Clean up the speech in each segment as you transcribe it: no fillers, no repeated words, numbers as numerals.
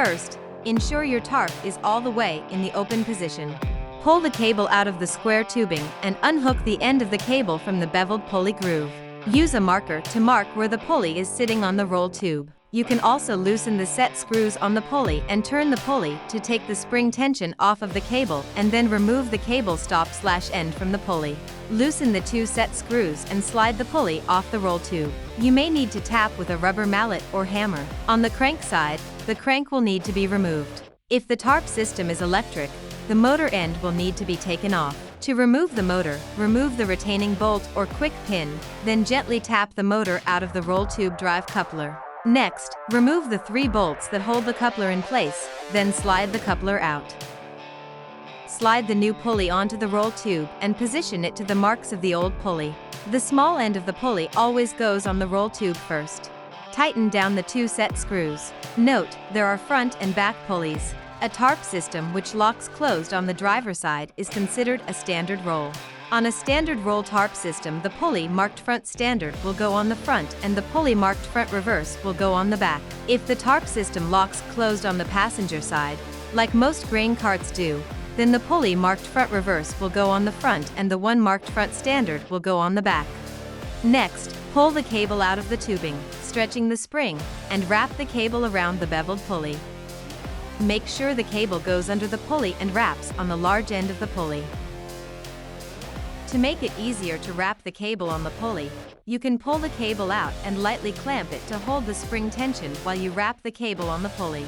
First, ensure your tarp is all the way in the open position. Pull the cable out of the square tubing and unhook the end of the cable from the beveled pulley groove. Use a marker to mark where the pulley is sitting on the roll tube. You can also loosen the set screws on the pulley and turn the pulley to take the spring tension off of the cable and then remove the cable stop/end from the pulley. Loosen the 2 set screws and slide the pulley off the roll tube. You may need to tap with a rubber mallet or hammer. On the crank side, the crank will need to be removed. If the tarp system is electric, the motor end will need to be taken off. To remove the motor, remove the retaining bolt or quick pin, then gently tap the motor out of the roll tube drive coupler. Next, remove the 3 bolts that hold the coupler in place, then slide the coupler out. Slide the new pulley onto the roll tube and position it to the marks of the old pulley. The small end of the pulley always goes on the roll tube first. Tighten down the 2 set screws. Note, there are front and back pulleys. A tarp system which locks closed on the driver's side is considered a standard roll. On a standard roll tarp system, the pulley marked front standard will go on the front and the pulley marked front reverse will go on the back. If the tarp system locks closed on the passenger side, like most grain carts do, then the pulley marked front reverse will go on the front and the one marked front standard will go on the back. Next, pull the cable out of the tubing, stretching the spring, and wrap the cable around the beveled pulley. Make sure the cable goes under the pulley and wraps on the large end of the pulley. To make it easier to wrap the cable on the pulley, you can pull the cable out and lightly clamp it to hold the spring tension while you wrap the cable on the pulley.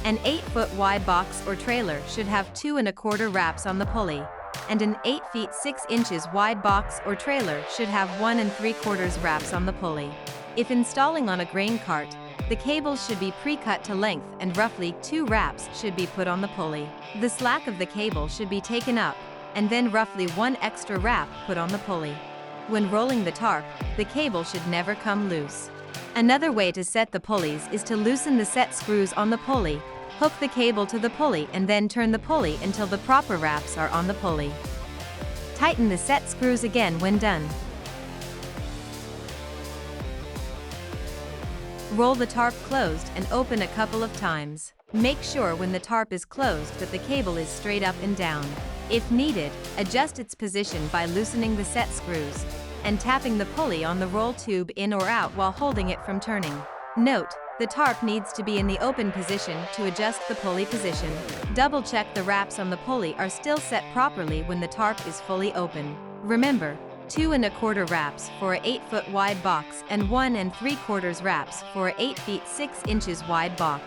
An 8-foot wide box or trailer should have 2 1/4 wraps on the pulley, and an 8 feet 6 inches wide box or trailer should have 1 3/4 wraps on the pulley. If installing on a grain cart, the cables should be pre-cut to length and roughly 2 wraps should be put on the pulley. The slack of the cable should be taken up, and then roughly 1 extra wrap put on the pulley. When rolling the tarp, the cable should never come loose. Another way to set the pulleys is to loosen the set screws on the pulley, hook the cable to the pulley and then turn the pulley until the proper wraps are on the pulley. Tighten the set screws again when done. Roll the tarp closed and open a couple of times. Make sure when the tarp is closed that the cable is straight up and down. If needed, adjust its position by loosening the set screws and tapping the pulley on the roll tube in or out while holding it from turning. Note, the tarp needs to be in the open position to adjust the pulley position. Double check the wraps on the pulley are still set properly when the tarp is fully open. Remember, 2 1/4 wraps for a 8-foot wide box and 1 3/4 wraps for a 8 feet 6 inches wide box.